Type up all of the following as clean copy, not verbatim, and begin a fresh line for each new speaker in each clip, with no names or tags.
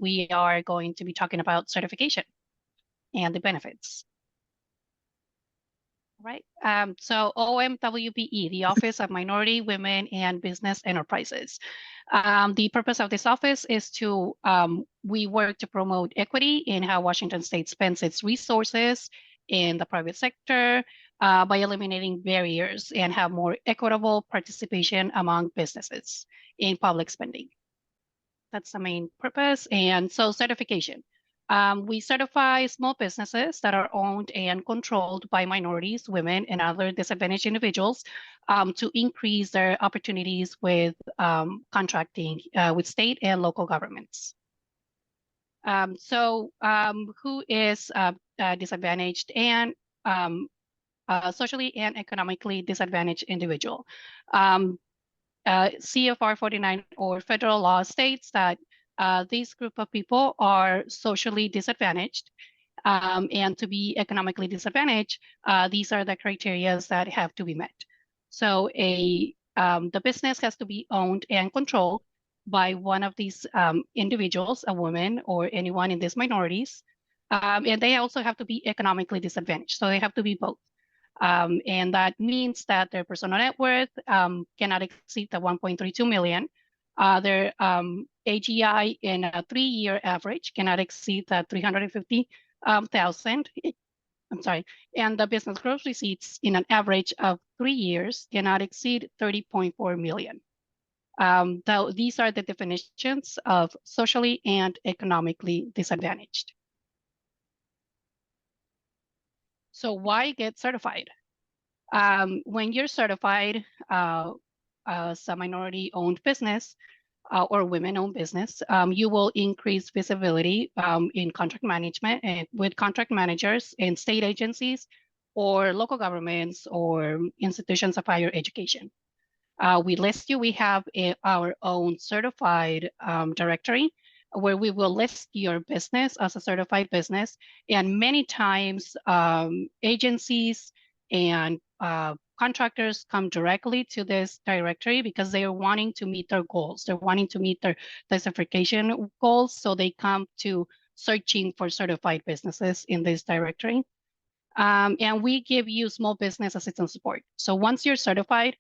we are going to be talking about certification and the benefits. Right. So OMWBE, the Office of Minority, Women, and Business Enterprises. The purpose of this office is to, we work to promote equity in how Washington State spends its resources in the private sector by eliminating barriers and have more equitable participation among businesses in public spending. That's the main purpose. And so certification. We certify small businesses that are owned and controlled by minorities, women, and other disadvantaged individuals to increase their opportunities with contracting with state and local governments. Who is disadvantaged and socially and economically disadvantaged individual? CFR 49 or federal law states that this group of people are socially disadvantaged, and to be economically disadvantaged, these are the criteria that have to be met. So the business has to be owned and controlled by one of these individuals, a woman or anyone in these minorities, and they also have to be economically disadvantaged. So they have to be both. And that means that their personal net worth cannot exceed the 1.32 million. Their AGI in a 3-year average cannot exceed the 350,000. I'm sorry. And the business gross receipts in an average of 3 years cannot exceed 30.4 million. These are the definitions of socially and economically disadvantaged. So why get certified? When you're certified as a minority-owned business or women-owned business, you will increase visibility in contract management and with contract managers in state agencies or local governments or institutions of higher education. We list you. We have our own certified directory where we will list your business as a certified business. And many times agencies and contractors come directly to this directory because they are wanting to meet their goals. They're wanting to meet their certification goals. So they come to searching for certified businesses in this directory. And we give you small business assistance support. So once you're certified,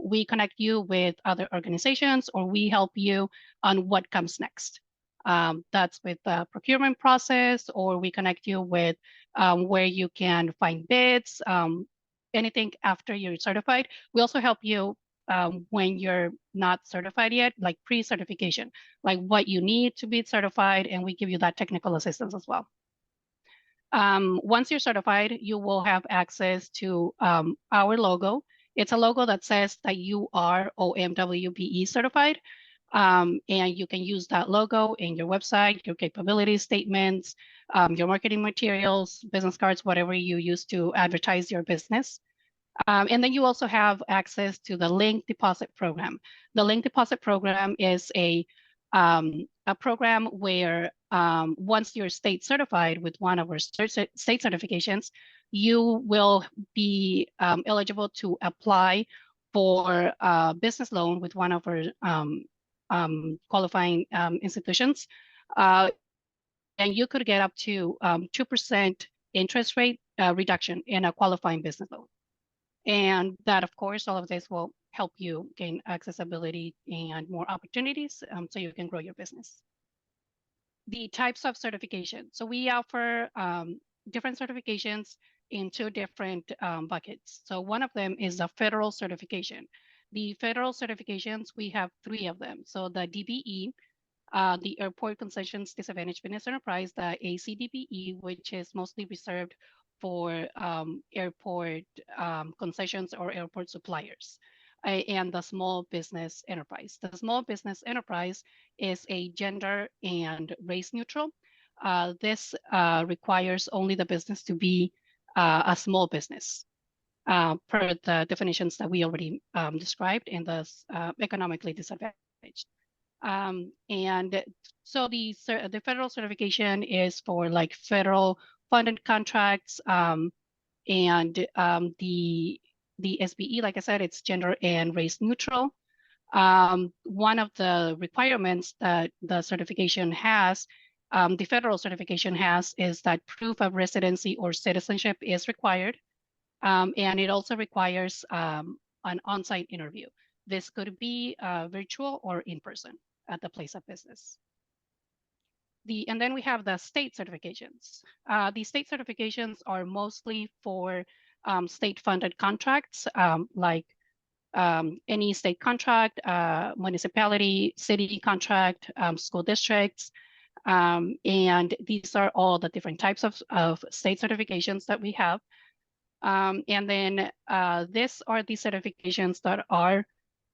we connect you with other organizations or we help you on what comes next. That's with the procurement process, or we connect you with where you can find bids, anything after you're certified. We also help you when you're not certified yet, like pre-certification, like what you need to be certified, and we give you that technical assistance as well. Once you're certified, you will have access to our logo. It's a logo that says that you are OMWBE certified. And you can use that logo in your website, your capability statements, your marketing materials, business cards, whatever you use to advertise your business. And then you also have access to the link deposit program. The link deposit program is a program where once you're state certified with one of our state certifications, you will be eligible to apply for a business loan with one of our qualifying institutions. And you could get up to 2% interest rate reduction in a qualifying business loan. And that, of course, all of this will help you gain accessibility and more opportunities so you can grow your business. The types of certification. So we offer different certifications in 2 different buckets. So one of them is a federal certification. The federal certifications, we have 3 of them. So the DBE, the Airport Concessions Disadvantaged Business Enterprise, the ACDBE, which is mostly reserved for airport concessions or airport suppliers, and the small business enterprise. The small business enterprise is a gender and race neutral. This requires only the business to be a small business per the definitions that we already described in the economically disadvantaged. And so the federal certification is for like federal funded contracts, and the SBE, like I said, it's gender and race neutral. One of the requirements that the certification has, the federal certification has, is that proof of residency or citizenship is required. And it also requires an on-site interview. This could be virtual or in person at the place of business. And then we have the state certifications. The state certifications are mostly for state-funded contracts, like any state contract, municipality, city contract, school districts. And these are all the different types of state certifications that we have. And then these are the certifications that are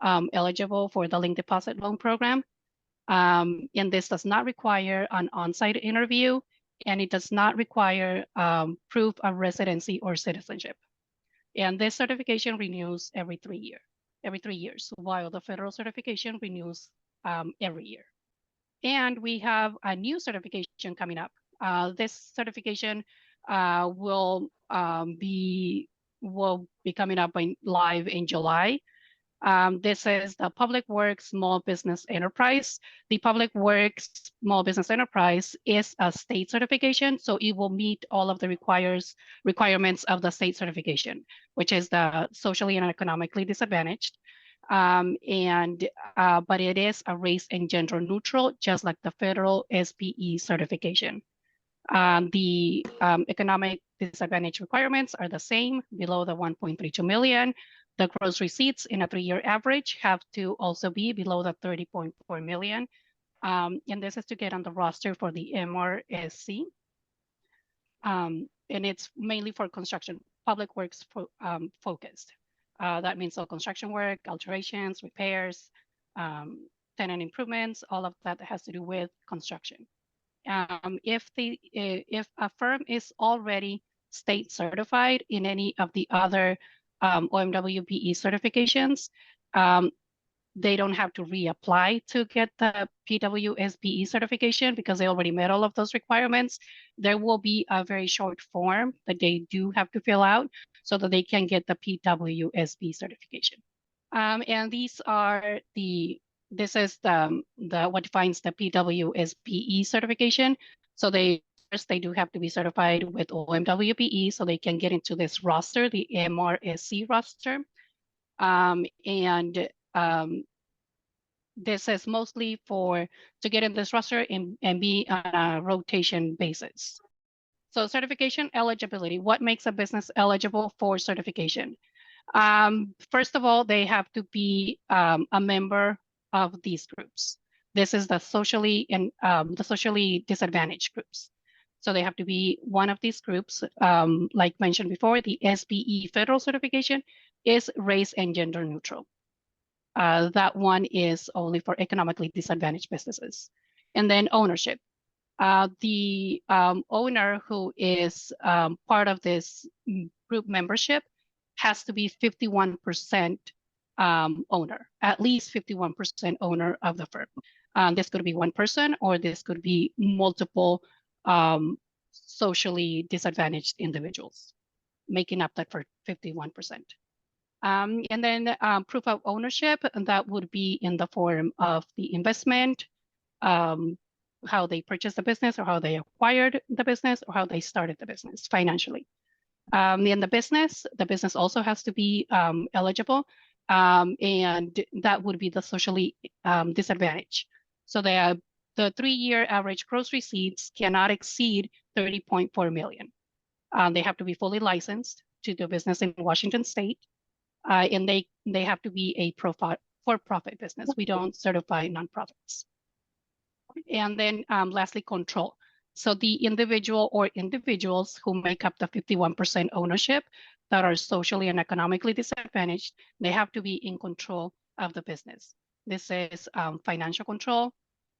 eligible for the Link Deposit Loan Program. And this does not require an on-site interview, and it does not require proof of residency or citizenship. And this certification renews every 3 years, while the federal certification renews every year. And we have a new certification coming up. This certification will be coming up live in July. This is the Public Works Small Business Enterprise. The Public Works Small Business Enterprise is a state certification, so it will meet all of the requirements of the state certification, which is the socially and economically disadvantaged. But it is a race and gender neutral, just like the federal SBE certification. The economic disadvantage requirements are the same, below the 1.32 million. The gross receipts in a 3-year average have to also be below the 30.4 million. And this is to get on the roster for the MRSC. And it's mainly for construction, public works focused. That means all construction work, alterations, repairs, tenant improvements, all of that has to do with construction. If a firm is already state certified in any of the other OMWBE certifications, they don't have to reapply to get the PWSBE certification because they already met all of those requirements. There will be a very short form that they do have to fill out so that they can get the PWSBE certification. And this is what defines the PWSBE certification. So first they do have to be certified with OMWBE so they can get into this roster, the MRSC roster. This is mostly to get in this roster and be on a rotation basis. So certification eligibility, what makes a business eligible for certification? First of all, they have to be a member of these groups. This is the socially disadvantaged groups. So they have to be one of these groups. Like mentioned before, the SBE federal certification is race and gender neutral. That one is only for economically disadvantaged businesses. And then ownership. The owner who is part of this group membership has to be 51% owner, at least 51% owner of the firm. This could be one person, or this could be multiple socially disadvantaged individuals, making up that for 51%. And then proof of ownership, and that would be in the form of the investment, how they purchased the business or how they acquired the business or how they started the business financially. In the business also has to be eligible, and that would be the socially disadvantaged. So the 3-year average gross receipts cannot exceed 30.4 million. They have to be fully licensed to do business in Washington State, and they have to be a for-profit business. We don't certify nonprofits. And then lastly, control. So the individual or individuals who make up the 51% ownership that are socially and economically disadvantaged, they have to be in control of the business. This is financial control.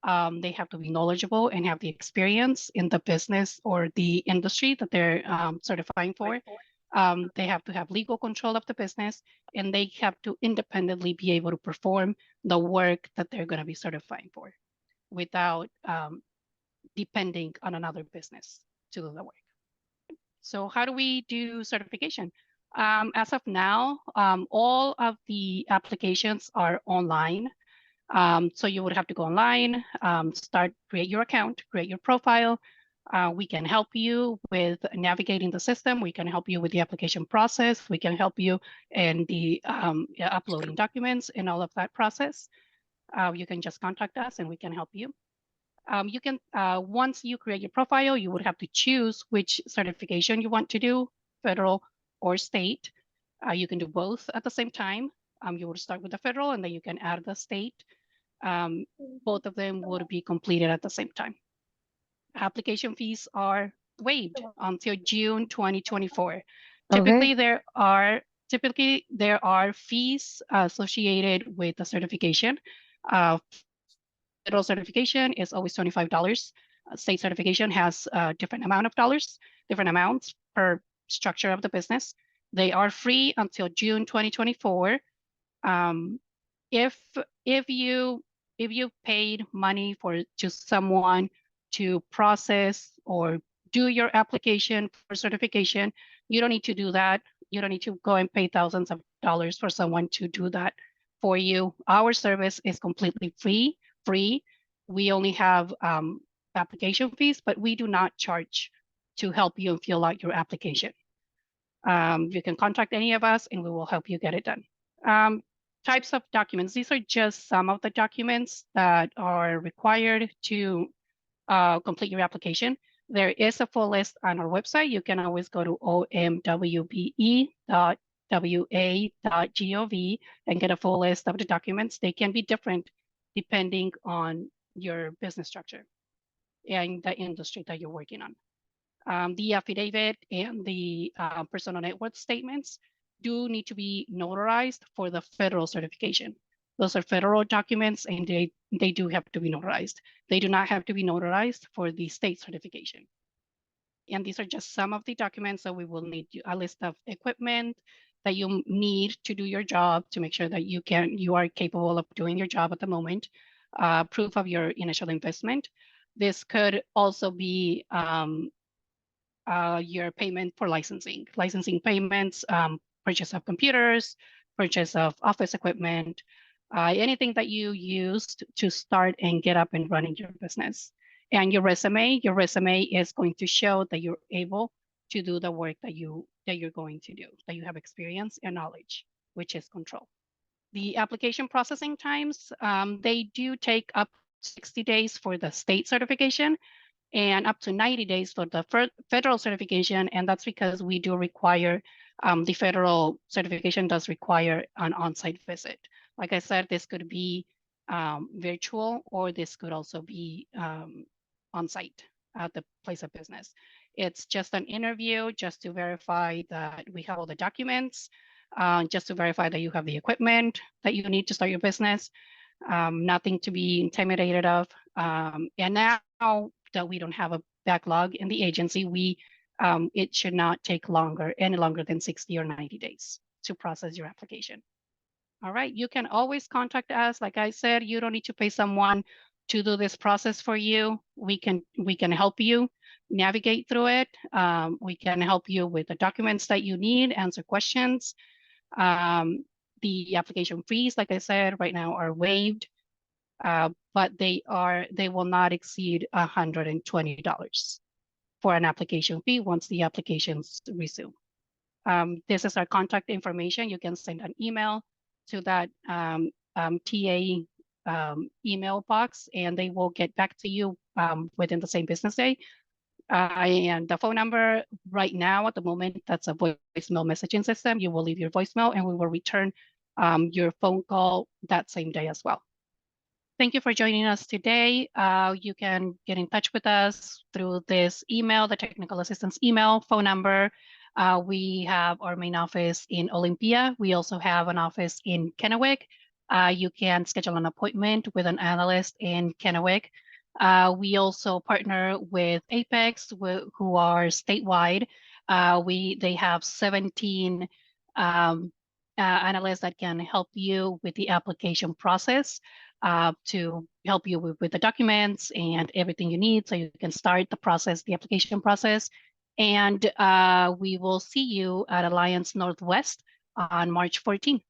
They have to be knowledgeable and have the experience in the business or the industry that they're certifying for. They have to have legal control of the business, and they have to independently be able to perform the work that they're going to be certifying for without depending on another business to do the work. So how do we do certification? As of now, all of the applications are online. So you would have to go online, create your account, create your profile. We can help you with navigating the system. We can help you with the application process. We can help you in the uploading documents and all of that process. You can just contact us and we can help you. You can, once you create your profile, you would have to choose which certification you want to do, federal or state. You can do both at the same time. You would start with the federal and then you can add the state. Both of them would be completed at the same time. Application fees are waived until June 2024. Typically, there are fees associated with the certification. Federal certification is always $25. State certification has a different amount of dollars, different amounts per structure of the business. They are free until June 2024. If you paid money to someone to process or do your application for certification, you don't need to do that. You don't need to go and pay thousands of dollars for someone to do that for you. Our service is completely free. We only have application fees, but we do not charge to help you fill out your application. You can contact any of us and we will help you get it done. Types of documents. These are just some of the documents that are required to complete your application. There is a full list on our website. You can always go to omwbe.wa.gov and get a full list of the documents. They can be different depending on your business structure and the industry that you're working on. The affidavit and the personal net worth statements do need to be notarized for the federal certification. Those are federal documents and they do have to be notarized. They do not have to be notarized for the state certification. And these are just some of the documents that we will need. A list of equipment that you need to do your job to make sure that you are capable of doing your job at the moment. Proof of your initial investment. This could also be your payment for licensing payments, purchase of computers, purchase of office equipment, anything that you used to start and get up and running your business. And your resume is going to show that you're able to do the work that you're going to do, that you have experience and knowledge, which is control. The application processing times, they do take up 60 days for the state certification and up to 90 days for the federal certification. And that's because we do require, the federal certification does require an on-site visit. Like I said, this could be virtual or this could also be on-site at the place of business. It's just an interview just to verify that we have all the documents, just to verify that you have the equipment that you need to start your business, nothing to be intimidated of. And now that we don't have a backlog in the agency, it should not take any longer than 60 or 90 days to process your application. All right, you can always contact us. Like I said, you don't need to pay someone to do this process for you. We can help you navigate through it. We can help you with the documents that you need, answer questions. The application fees, like I said, right now are waived, but they will not exceed $120 for an application fee once the applications resume. This is our contact information. You can send an email to that TA email box, and they will get back to you within the same business day. And the phone number right now at the moment, that's a voicemail messaging system. You will leave your voicemail and we will return your phone call that same day as well. Thank you for joining us today. You can get in touch with us through this email, the technical assistance email, phone number. We have our main office in Olympia. We also have an office in Kennewick. You can schedule an appointment with an analyst in Kennewick. We also partner with Apex, who are statewide. They have 17 analysts that can help you with the application process, to help you with the documents and everything you need so you can start the process, the application process, And we will see you at Alliance Northwest on March 14th.